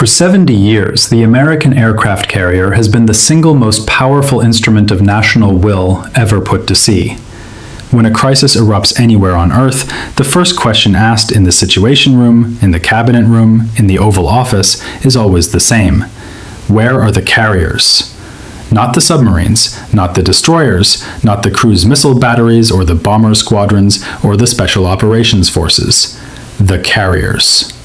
For 70 years, the American aircraft carrier has been the single most powerful instrument of national will ever put to sea. When a crisis erupts anywhere on Earth, the first question asked in the Situation Room, in the Cabinet Room, in the Oval Office is always the same. Where are the carriers? Not the submarines, not the destroyers, not the cruise missile batteries or the bomber squadrons or the special operations forces. The carriers.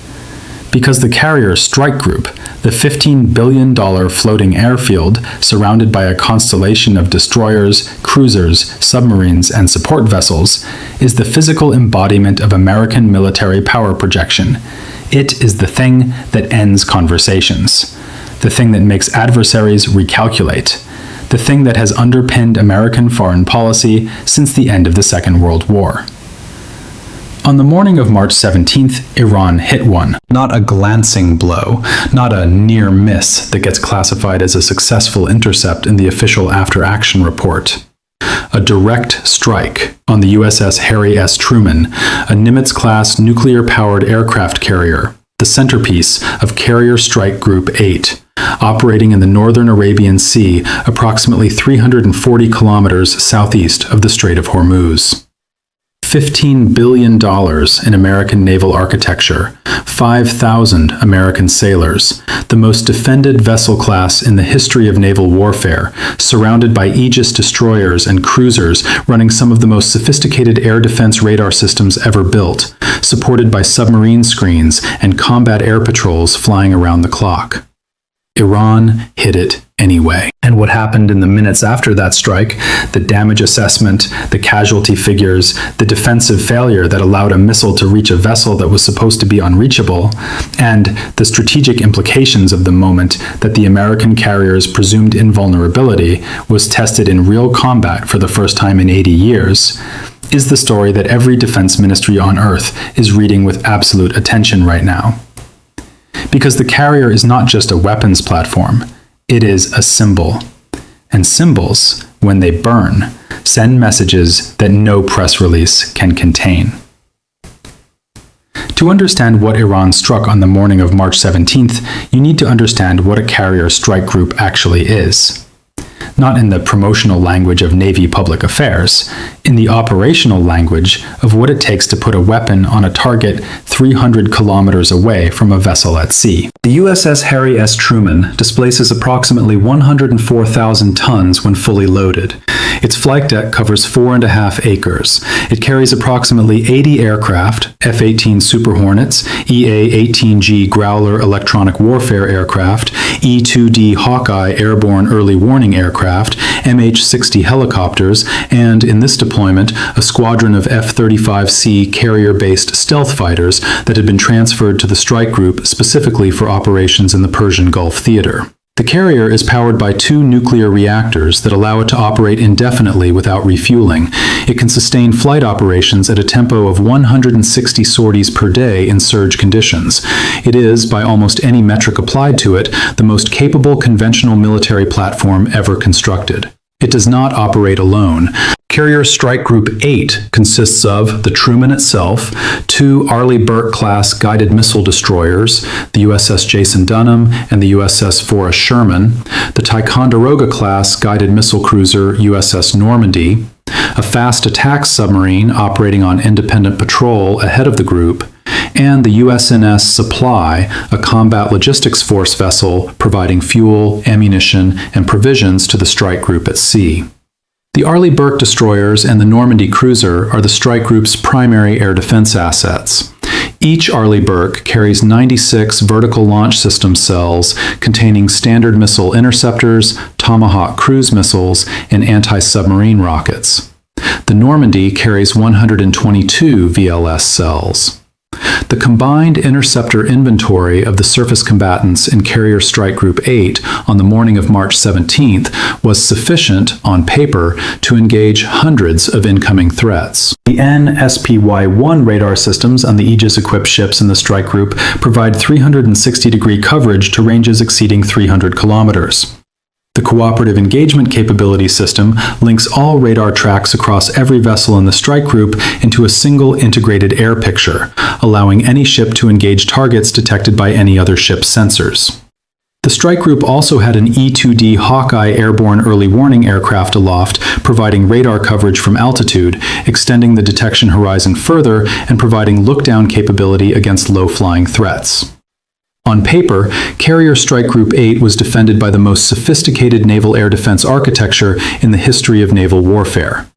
Because the carrier strike group, the $15 billion floating airfield surrounded by a constellation of destroyers, cruisers, submarines, and support vessels, is the physical embodiment of American military power projection. It is the thing that ends conversations, the thing that makes adversaries recalculate, the thing that has underpinned American foreign policy since the end of the Second World War. On the morning of March 17th, Iran hit one. Not a glancing blow, not a near miss that gets classified as a successful intercept in the official after-action report. A direct strike on the USS Harry S. Truman, a Nimitz-class nuclear-powered aircraft carrier, the centerpiece of Carrier Strike Group 8, operating in the northern Arabian Sea, approximately 340 kilometers southeast of the Strait of Hormuz. $15 billion in American naval architecture, 5,000 American sailors, the most defended vessel class in the history of naval warfare, surrounded by Aegis destroyers and cruisers running some of the most sophisticated air defense radar systems ever built, supported by submarine screens and combat air patrols flying around the clock. Iran hit it anyway. And what happened in the minutes after that strike, the damage assessment, the casualty figures, the defensive failure that allowed a missile to reach a vessel that was supposed to be unreachable, and the strategic implications of the moment that the American carrier's presumed invulnerability was tested in real combat for the first time in 80 years, is the story that every defense ministry on Earth is reading with absolute attention right now. Because the carrier is not just a weapons platform, it is a symbol. And symbols, when they burn, send messages that no press release can contain. To understand what Iran struck on the morning of March 17th, you need to understand what a carrier strike group actually is. Not in the promotional language of Navy public affairs, in the operational language of what it takes to put a weapon on a target 300 kilometers away from a vessel at sea. The USS Harry S. Truman displaces approximately 104,000 tons when fully loaded. Its flight deck covers 4.5 acres. It carries approximately 80 aircraft, F-18 Super Hornets, EA-18G Growler electronic warfare aircraft, E-2D Hawkeye airborne early warning aircraft, MH-60 helicopters, and, in this deployment, a squadron of F-35C carrier-based stealth fighters that had been transferred to the strike group specifically for operations in the Persian Gulf theater. The carrier is powered by 2 nuclear reactors that allow it to operate indefinitely without refueling. It can sustain flight operations at a tempo of 160 sorties per day in surge conditions. It is, by almost any metric applied to it, the most capable conventional military platform ever constructed. It does not operate alone. Carrier Strike Group 8 consists of the Truman itself, 2 Arleigh Burke-class guided missile destroyers, the USS Jason Dunham and the USS Forrest Sherman, the Ticonderoga-class guided missile cruiser USS Normandy, a fast attack submarine operating on independent patrol ahead of the group, and the USNS Supply, a combat logistics force vessel providing fuel, ammunition, and provisions to the strike group at sea. The Arleigh Burke destroyers and the Normandy cruiser are the strike group's primary air defense assets. Each Arleigh Burke carries 96 vertical launch system cells containing Standard Missile interceptors, Tomahawk cruise missiles, and anti-submarine rockets. The Normandy carries 122 VLS cells. The combined interceptor inventory of the surface combatants in Carrier Strike Group 8 on the morning of March 17th was sufficient, on paper, to engage hundreds of incoming threats. The NSPY-1 radar systems on the Aegis-equipped ships in the strike group provide 360-degree coverage to ranges exceeding 300 kilometers. The Cooperative Engagement Capability System links all radar tracks across every vessel in the strike group into a single integrated air picture, allowing any ship to engage targets detected by any other ship's sensors. The strike group also had an E-2D Hawkeye airborne early warning aircraft aloft, providing radar coverage from altitude, extending the detection horizon further and providing look-down capability against low-flying threats. On paper, Carrier Strike Group 8 was defended by the most sophisticated naval air defense architecture in the history of naval warfare.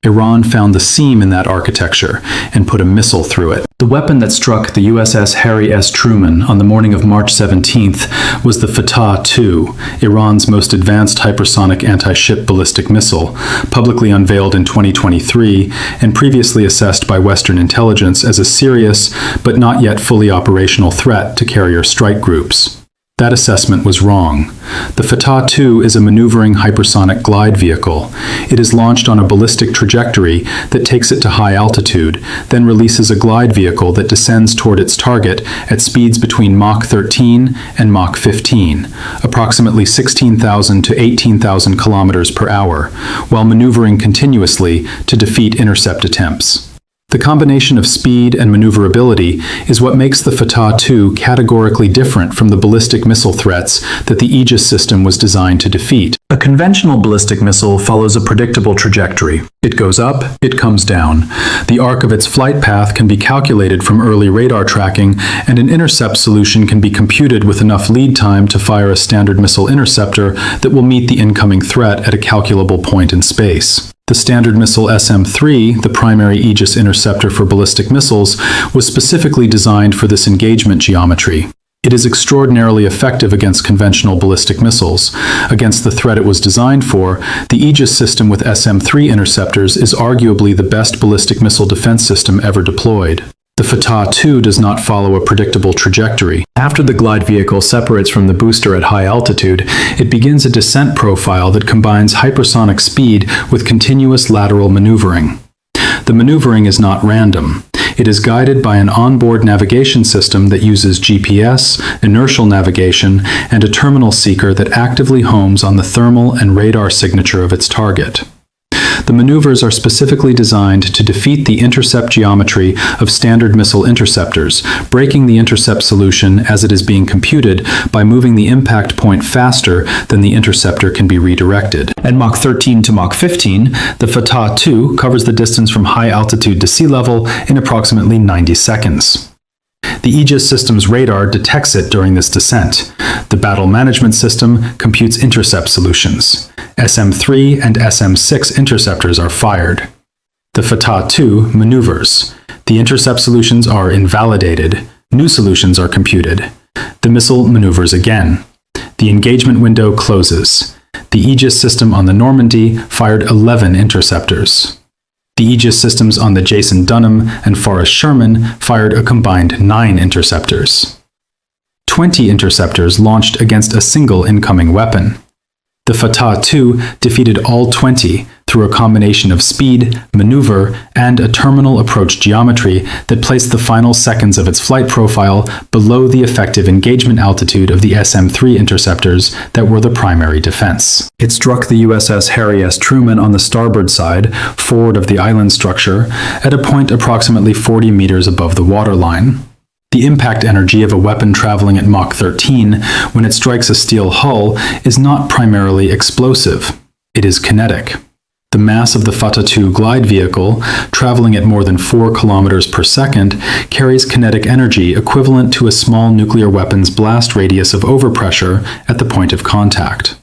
Iran found the seam in that architecture and put a missile through it. The weapon that struck the USS Harry S. Truman on the morning of March 17th was the Fatah-2, Iran's most advanced hypersonic anti-ship ballistic missile, publicly unveiled in 2023 and previously assessed by Western intelligence as a serious, but not yet fully operational threat to carrier strike groups. That assessment was wrong. The Fatah-2 is a maneuvering hypersonic glide vehicle. It is launched on a ballistic trajectory that takes it to high altitude, then releases a glide vehicle that descends toward its target at speeds between Mach 13 and Mach 15, approximately 16,000 to 18,000 kilometers per hour, while maneuvering continuously to defeat intercept attempts. The combination of speed and maneuverability is what makes the Fatah-2 categorically different from the ballistic missile threats that the Aegis system was designed to defeat. A conventional ballistic missile follows a predictable trajectory. It goes up, it comes down. The arc of its flight path can be calculated from early radar tracking, and an intercept solution can be computed with enough lead time to fire a standard missile interceptor that will meet the incoming threat at a calculable point in space. The Standard Missile SM-3, the primary Aegis interceptor for ballistic missiles, was specifically designed for this engagement geometry. It is extraordinarily effective against conventional ballistic missiles. Against the threat it was designed for, the Aegis system with SM-3 interceptors is arguably the best ballistic missile defense system ever deployed. The Fatah-2 does not follow a predictable trajectory. After the glide vehicle separates from the booster at high altitude, it begins a descent profile that combines hypersonic speed with continuous lateral maneuvering. The maneuvering is not random. It is guided by an onboard navigation system that uses GPS, inertial navigation, and a terminal seeker that actively homes on the thermal and radar signature of its target. The maneuvers are specifically designed to defeat the intercept geometry of standard missile interceptors, breaking the intercept solution as it is being computed by moving the impact point faster than the interceptor can be redirected. At Mach 13 to Mach 15, the Fatah-2 covers the distance from high altitude to sea level in approximately 90 seconds. The Aegis system's radar detects it during this descent. The battle management system computes intercept solutions. SM-3 and SM-6 interceptors are fired. The Fatah-2 maneuvers. The intercept solutions are invalidated. New solutions are computed. The missile maneuvers again. The engagement window closes. The Aegis system on the Normandy fired 11 interceptors. The Aegis systems on the Jason Dunham and Forrest Sherman fired a combined 9 interceptors. 20 interceptors launched against a single incoming weapon. The Fatah-2 defeated all 20 through a combination of speed, maneuver, and a terminal approach geometry that placed the final seconds of its flight profile below the effective engagement altitude of the SM-3 interceptors that were the primary defense. It struck the USS Harry S. Truman on the starboard side, forward of the island structure, at a point approximately 40 meters above the waterline. The impact energy of a weapon traveling at Mach 13 when it strikes a steel hull is not primarily explosive. It is kinetic. The mass of the Fatah-2 glide vehicle, traveling at more than 4 kilometers per second, carries kinetic energy equivalent to a small nuclear weapon's blast radius of overpressure at the point of contact.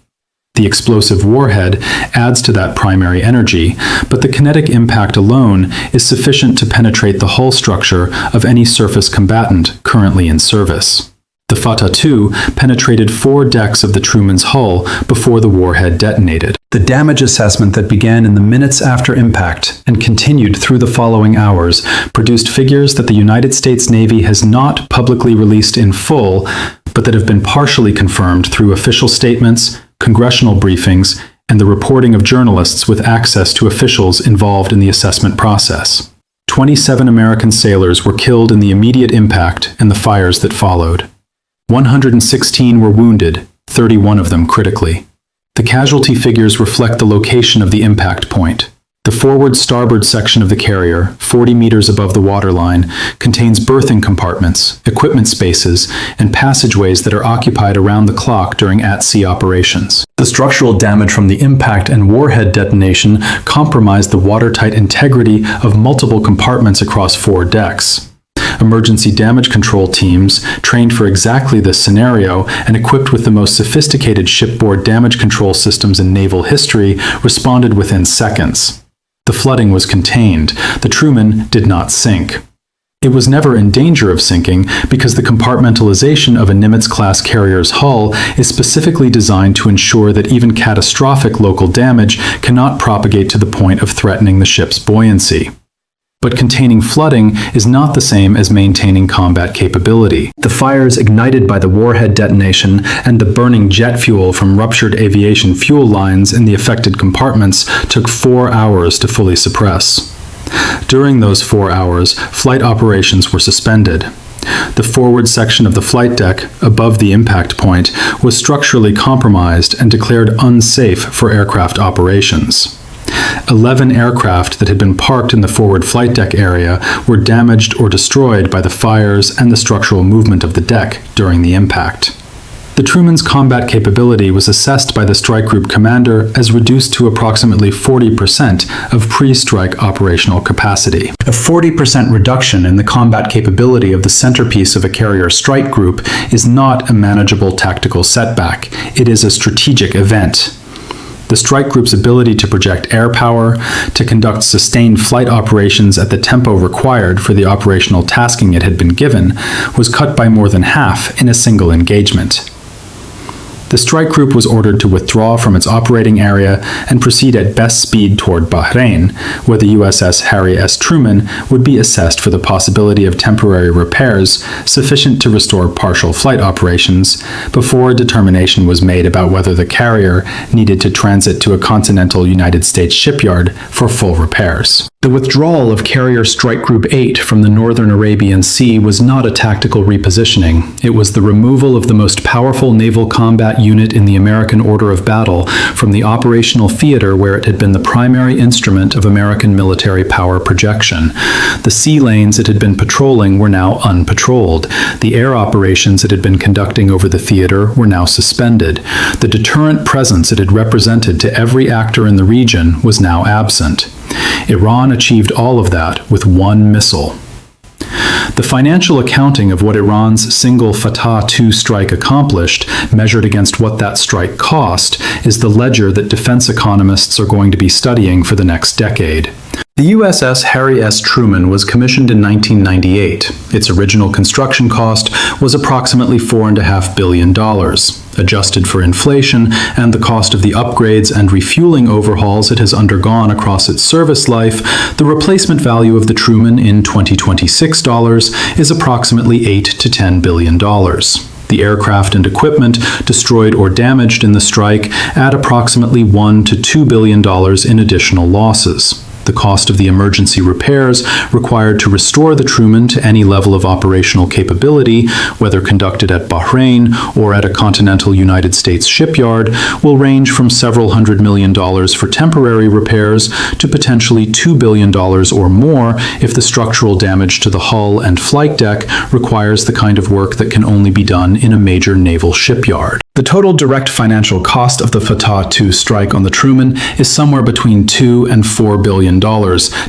The explosive warhead adds to that primary energy, but the kinetic impact alone is sufficient to penetrate the hull structure of any surface combatant currently in service. The Fatah-2 penetrated 4 decks of the Truman's hull before the warhead detonated. The damage assessment that began in the minutes after impact and continued through the following hours produced figures that the United States Navy has not publicly released in full, but that have been partially confirmed through official statements, congressional briefings, and the reporting of journalists with access to officials involved in the assessment process. 27 American sailors were killed in the immediate impact and the fires that followed. 116 were wounded, 31 of them critically. The casualty figures reflect the location of the impact point. The forward-starboard section of the carrier, 40 meters above the waterline, contains berthing compartments, equipment spaces, and passageways that are occupied around the clock during at-sea operations. The structural damage from the impact and warhead detonation compromised the watertight integrity of multiple compartments across 4 decks. Emergency damage control teams, trained for exactly this scenario and equipped with the most sophisticated shipboard damage control systems in naval history, responded within seconds. The flooding was contained. The Truman did not sink. It was never in danger of sinking because the compartmentalization of a Nimitz-class carrier's hull is specifically designed to ensure that even catastrophic local damage cannot propagate to the point of threatening the ship's buoyancy. But containing flooding is not the same as maintaining combat capability. The fires ignited by the warhead detonation and the burning jet fuel from ruptured aviation fuel lines in the affected compartments took 4 hours to fully suppress. During those 4 hours, flight operations were suspended. The forward section of the flight deck, above the impact point, was structurally compromised and declared unsafe for aircraft operations. 11 aircraft that had been parked in the forward flight deck area were damaged or destroyed by the fires and the structural movement of the deck during the impact. The Truman's combat capability was assessed by the strike group commander as reduced to approximately 40% of pre-strike operational capacity. A 40% reduction in the combat capability of the centerpiece of a carrier strike group is not a manageable tactical setback. It is a strategic event. The strike group's ability to project air power, to conduct sustained flight operations at the tempo required for the operational tasking it had been given, was cut by more than half in a single engagement. The strike group was ordered to withdraw from its operating area and proceed at best speed toward Bahrain, where the USS Harry S. Truman would be assessed for the possibility of temporary repairs sufficient to restore partial flight operations, before a determination was made about whether the carrier needed to transit to a continental United States shipyard for full repairs. The withdrawal of Carrier Strike Group 8 from the northern Arabian Sea was not a tactical repositioning. It was the removal of the most powerful naval combat unit in the American order of battle from the operational theater where it had been the primary instrument of American military power projection. The sea lanes it had been patrolling were now unpatrolled. The air operations it had been conducting over the theater were now suspended. The deterrent presence it had represented to every actor in the region was now absent. Iran achieved all of that with one missile. The financial accounting of what Iran's single Fatah II strike accomplished, measured against what that strike cost, is the ledger that defense economists are going to be studying for the next decade. The USS Harry S. Truman was commissioned in 1998. Its original construction cost was approximately $4.5 billion. Adjusted for inflation and the cost of the upgrades and refueling overhauls it has undergone across its service life, the replacement value of the Truman in 2026 dollars is approximately $8 to $10 billion. The aircraft and equipment destroyed or damaged in the strike add approximately $1 to $2 billion in additional losses. The cost of the emergency repairs required to restore the Truman to any level of operational capability, whether conducted at Bahrain or at a continental United States shipyard, will range from several $100 million for temporary repairs to potentially $2 billion or more if the structural damage to the hull and flight deck requires the kind of work that can only be done in a major naval shipyard. The total direct financial cost of the Fatah II strike on the Truman is somewhere between $2 and $4 billion,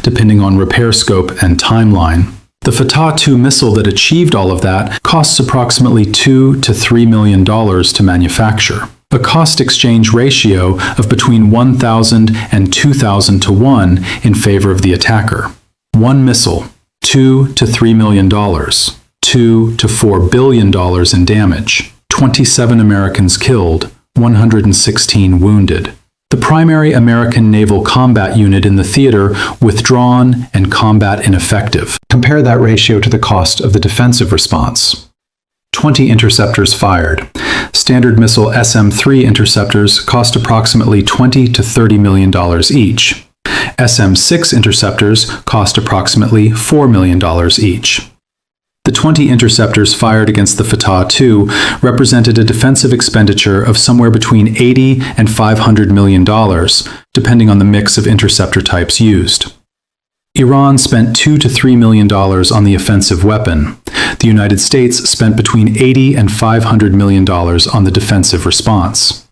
depending on repair scope and timeline. The Fatah II missile that achieved all of that costs approximately $2 to $3 million to manufacture. A cost-exchange ratio of between 1,000 and 2,000 to 1 in favor of the attacker. One missile, $2 to $3 million, $2 to $4 billion in damage. 27 Americans killed, 116 wounded. The primary American naval combat unit in the theater withdrawn and combat ineffective. Compare that ratio to the cost of the defensive response. 20 interceptors fired. Standard missile SM-3 interceptors cost approximately $20 to $30 million each. SM-6 interceptors cost approximately $4 million each. The 20 interceptors fired against the Fatah II represented a defensive expenditure of somewhere between $80 and $500 million, depending on the mix of interceptor types used. Iran spent $2 to $3 million on the offensive weapon. The United States spent between $80 and $500 million on the defensive response.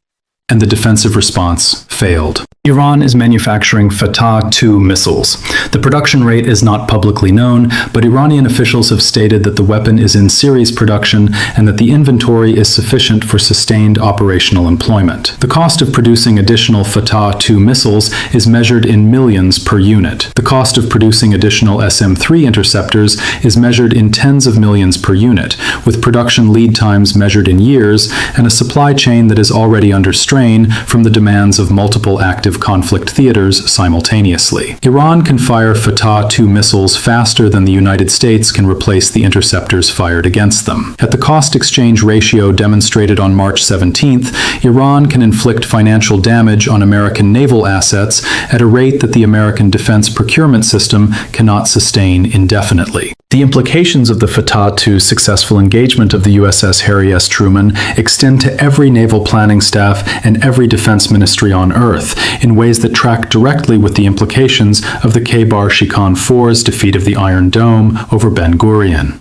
And the defensive response failed. Iran is manufacturing Fatah II missiles. The production rate is not publicly known, but Iranian officials have stated that the weapon is in series production and that the inventory is sufficient for sustained operational employment. The cost of producing additional Fatah II missiles is measured in millions per unit. The cost of producing additional SM-3 interceptors is measured in tens of millions per unit, with production lead times measured in years and a supply chain that is already under strain from the demands of multiple active conflict theaters simultaneously. Iran can fire Fatah II missiles faster than the United States can replace the interceptors fired against them. At the cost-exchange ratio demonstrated on March 17th, Iran can inflict financial damage on American naval assets at a rate that the American defense procurement system cannot sustain indefinitely. The implications of the Fatah II's successful engagement of the USS Harry S. Truman extend to every naval planning staff and every defense ministry on Earth in ways that track directly with the implications of the K-Bar-Shikan IV's defeat of the Iron Dome over Ben Gurion.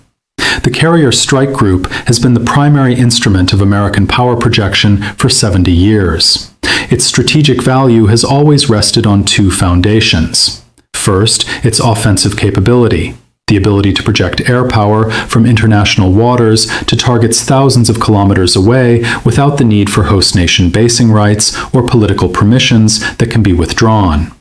The Carrier Strike Group has been the primary instrument of American power projection for 70 years. Its strategic value has always rested on two foundations. First, its offensive capability, the ability to project air power from international waters to targets thousands of kilometers away without the need for host nation basing rights or political permissions that can be withdrawn.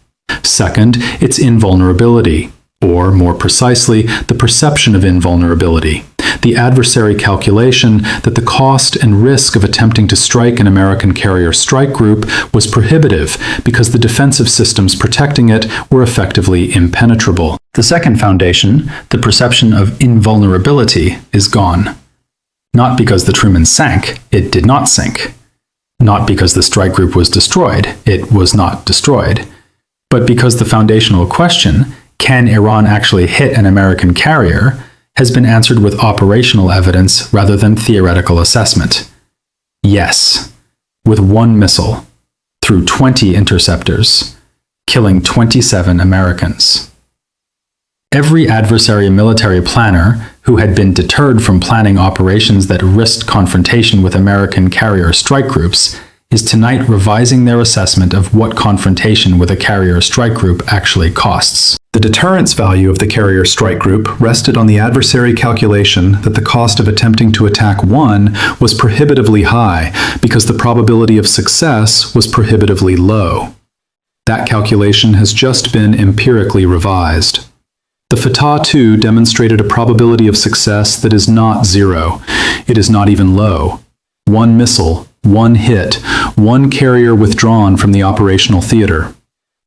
Second, its invulnerability, or more precisely, the perception of invulnerability, the adversary calculation that the cost and risk of attempting to strike an American carrier strike group was prohibitive because the defensive systems protecting it were effectively impenetrable. The second foundation, the perception of invulnerability, is gone. Not because the Truman sank, it did not sink. Not because the strike group was destroyed, it was not destroyed. But because the foundational question, can Iran actually hit an American carrier, has been answered with operational evidence rather than theoretical assessment. Yes, with one missile, through 20 interceptors, killing 27 Americans. Every adversary military planner who had been deterred from planning operations that risked confrontation with American carrier strike groups is tonight revising their assessment of what confrontation with a carrier strike group actually costs. The deterrence value of the carrier strike group rested on the adversary calculation that the cost of attempting to attack one was prohibitively high because the probability of success was prohibitively low. That calculation has just been empirically revised. The Fatah II demonstrated a probability of success that is not zero. It is not even low. One missile, one hit, one carrier withdrawn from the operational theater.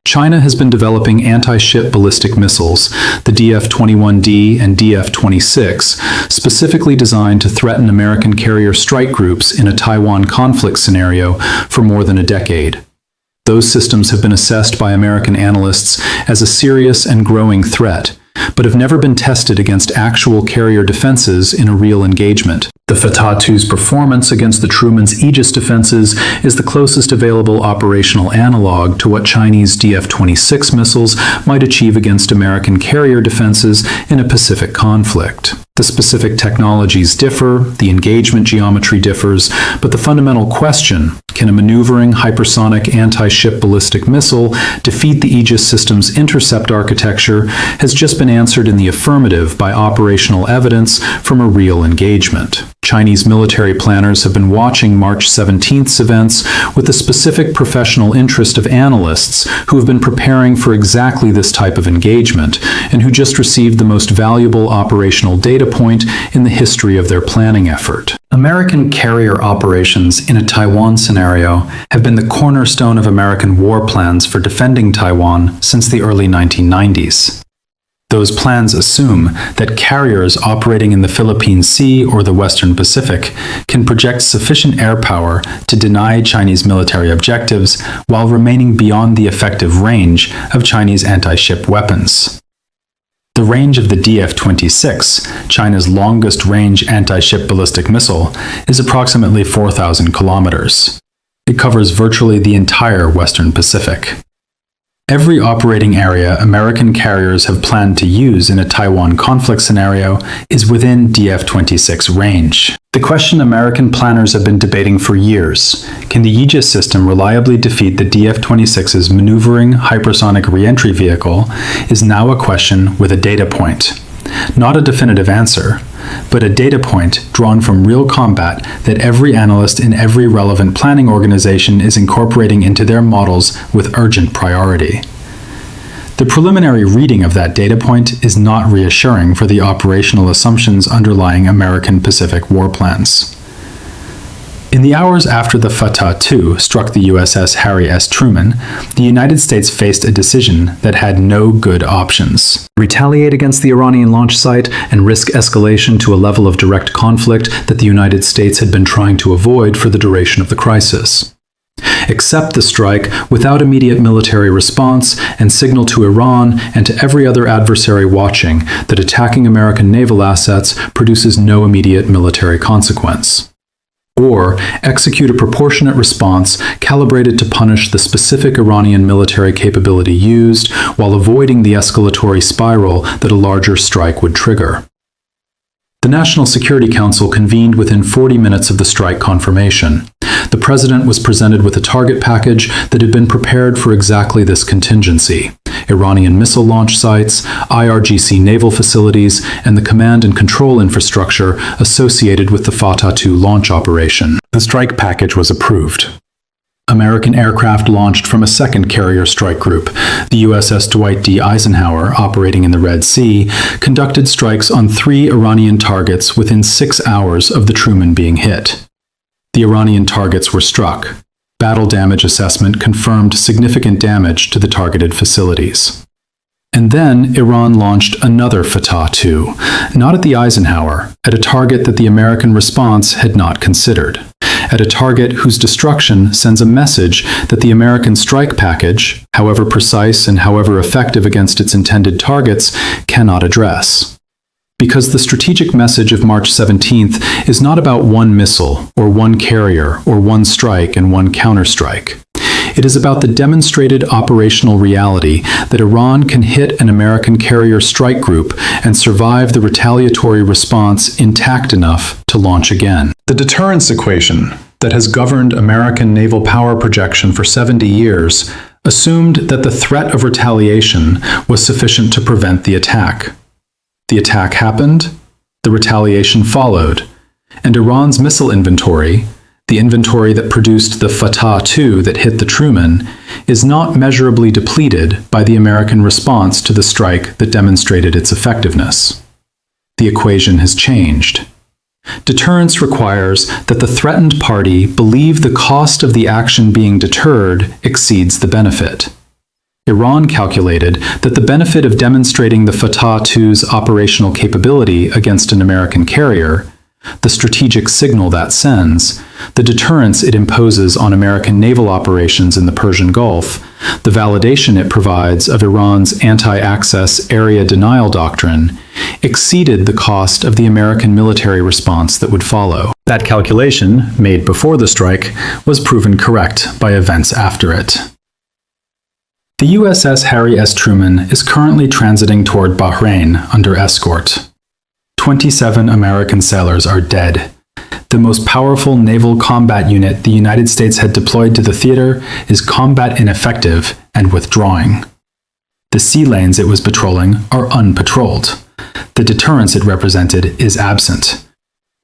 China has been developing anti-ship ballistic missiles, the DF-21D and DF-26, specifically designed to threaten American carrier strike groups in a Taiwan conflict scenario for more than a decade. Those systems have been assessed by American analysts as a serious and growing threat, but have never been tested against actual carrier defenses in a real engagement. The Fatah II's performance against the Truman's Aegis defenses is the closest available operational analog to what Chinese DF-26 missiles might achieve against American carrier defenses in a Pacific conflict. The specific technologies differ, the engagement geometry differs, but the fundamental question, can a maneuvering hypersonic anti-ship ballistic missile defeat the Aegis system's intercept architecture, has just been answered in the affirmative by operational evidence from a real engagement. Chinese military planners have been watching March 17th's events with the specific professional interest of analysts who have been preparing for exactly this type of engagement and who just received the most valuable operational data point in the history of their planning effort. American carrier operations in a Taiwan scenario have been the cornerstone of American war plans for defending Taiwan since the early 1990s. Those plans assume that carriers operating in the Philippine Sea or the Western Pacific can project sufficient air power to deny Chinese military objectives while remaining beyond the effective range of Chinese anti-ship weapons. The range of the DF-26, China's longest-range anti-ship ballistic missile, is approximately 4,000 kilometers. It covers virtually the entire Western Pacific. Every operating area American carriers have planned to use in a Taiwan conflict scenario is within DF-26 range. The question American planners have been debating for years, can the Aegis system reliably defeat the DF-26's maneuvering hypersonic reentry vehicle, is now a question with a data point. Not a definitive answer, but a data point drawn from real combat that every analyst in every relevant planning organization is incorporating into their models with urgent priority. The preliminary reading of that data point is not reassuring for the operational assumptions underlying American Pacific war plans. In the hours after the Fatah II struck the USS Harry S. Truman, the United States faced a decision that had no good options. Retaliate against the Iranian launch site and risk escalation to a level of direct conflict that the United States had been trying to avoid for the duration of the crisis. Accept the strike without immediate military response and signal to Iran and to every other adversary watching that attacking American naval assets produces no immediate military consequence. Or execute a proportionate response calibrated to punish the specific Iranian military capability used while avoiding the escalatory spiral that a larger strike would trigger. The National Security Council convened within 40 minutes of the strike confirmation. The president was presented with a target package that had been prepared for exactly this contingency: Iranian missile launch sites, IRGC naval facilities, and the command and control infrastructure associated with the Fatah II launch operation. The strike package was approved. American aircraft launched from a second carrier strike group. The USS Dwight D. Eisenhower, operating in the Red Sea, conducted strikes on 3 Iranian targets within 6 hours of the Truman being hit. The Iranian targets were struck. Battle damage assessment confirmed significant damage to the targeted facilities. And then Iran launched another Fatah II, not at the Eisenhower, at a target that the American response had not considered, at a target whose destruction sends a message that the American strike package, however precise and however effective against its intended targets, cannot address. Because the strategic message of March 17th is not about one missile, or one carrier, or one strike and one counterstrike. It is about the demonstrated operational reality that Iran can hit an American carrier strike group and survive the retaliatory response intact enough to launch again. The deterrence equation that has governed American naval power projection for 70 years assumed that the threat of retaliation was sufficient to prevent the attack. The attack happened, the retaliation followed, and Iran's missile inventory, the inventory that produced the Fatah II that hit the Truman, is not measurably depleted by the American response to the strike that demonstrated its effectiveness. The equation has changed. Deterrence requires that the threatened party believe the cost of the action being deterred exceeds the benefit. Iran calculated that the benefit of demonstrating the Fatah II's operational capability against an American carrier, the strategic signal that sends, the deterrence it imposes on American naval operations in the Persian Gulf, the validation it provides of Iran's anti-access area denial doctrine, exceeded the cost of the American military response that would follow. That calculation, made before the strike, was proven correct by events after it. The USS Harry S. Truman is currently transiting toward Bahrain under escort. 27 American sailors are dead. The most powerful naval combat unit the United States had deployed to the theater is combat ineffective and withdrawing. The sea lanes it was patrolling are unpatrolled. The deterrence it represented is absent.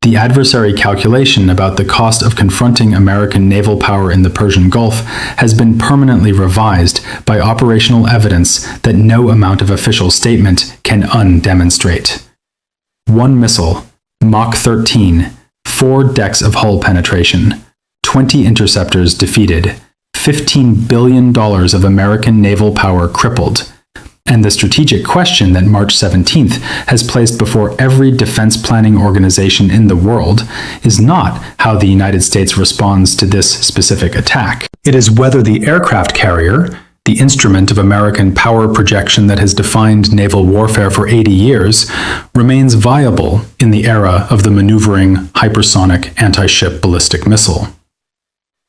The adversary calculation about the cost of confronting American naval power in the Persian Gulf has been permanently revised by operational evidence that no amount of official statement can undemonstrate. One missile, Mach 13, 4 decks of hull penetration, 20 interceptors defeated, $15 billion of American naval power crippled. And the strategic question that March 17th has placed before every defense planning organization in the world is not how the United States responds to this specific attack. It is whether the aircraft carrier, the instrument of American power projection that has defined naval warfare for 80 years, remains viable in the era of the maneuvering hypersonic anti-ship ballistic missile.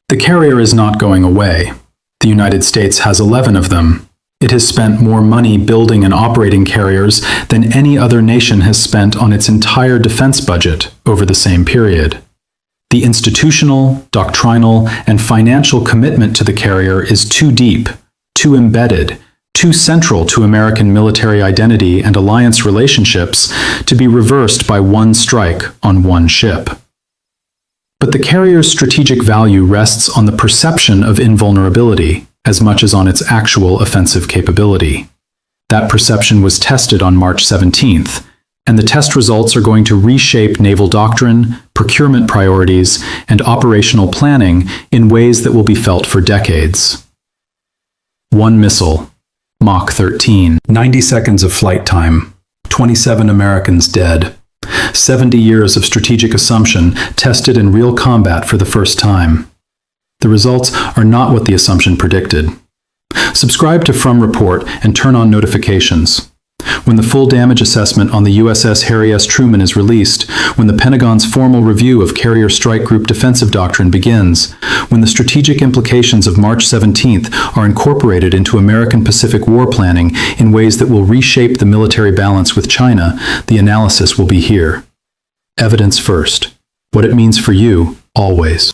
The carrier is not going away. The United States has 11 of them. It has spent more money building and operating carriers than any other nation has spent on its entire defense budget over the same period. The institutional, doctrinal, and financial commitment to the carrier is too deep, too embedded, too central to American military identity and alliance relationships to be reversed by one strike on one ship. But the carrier's strategic value rests on the perception of invulnerability, as much as on its actual offensive capability. That perception was tested on March 17th, and the test results are going to reshape naval doctrine, procurement priorities, and operational planning in ways that will be felt for decades. One missile, Mach 13, 90 seconds of flight time, 27 Americans dead, 70 years of strategic assumption tested in real combat for the first time. The results are not what the assumption predicted. Subscribe to From Report and turn on notifications. When the full damage assessment on the USS Harry S. Truman is released, when the Pentagon's formal review of Carrier Strike Group defensive doctrine begins, when the strategic implications of March 17th are incorporated into American Pacific war planning in ways that will reshape the military balance with China, the analysis will be here. Evidence first. What it means for you, always.